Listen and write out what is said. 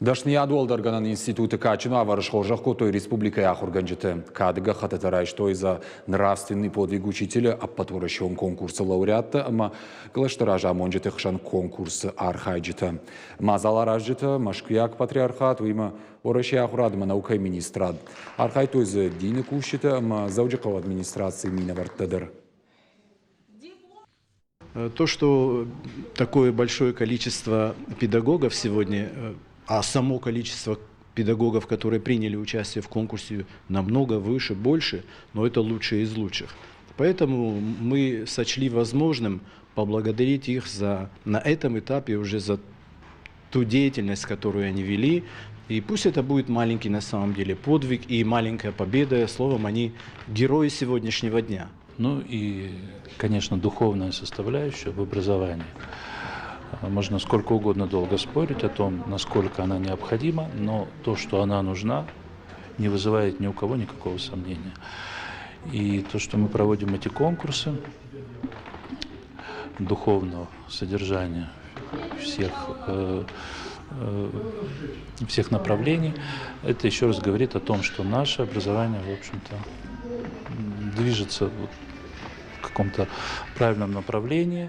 Дашнияд Уолдарганан институты Качина Варшхожах Котой Республика Яхурганджите. Кадыга хататарай, что из-за нравственный подвиг учителя, а потворящим конкурса лауреата, ама глаштаража монджите хшан конкурс архайджита. Мазаларажджита, Машкияк патриархат, уима Ораши Ахурадма наука министрад. Архайту из Дины Кущита, ама Зауджикова администрации Минавартадер. То, что такое большое количество педагогов сегодня, а само количество педагогов, которые приняли участие в конкурсе, намного выше, больше, но это лучшие из лучших. Поэтому мы сочли возможным поблагодарить их на этом этапе уже за ту деятельность, которую они вели. И пусть это будет маленький на самом деле подвиг и маленькая победа, словом, они герои сегодняшнего дня. Ну и, конечно, духовная составляющая в образовании. Можно сколько угодно долго спорить о том, насколько она необходима, но то, что она нужна, не вызывает ни у кого никакого сомнения. И то, что мы проводим эти конкурсы духовного содержания всех направлений, это еще раз говорит о том, что наше образование, в общем-то, движется в каком-то правильном направлении.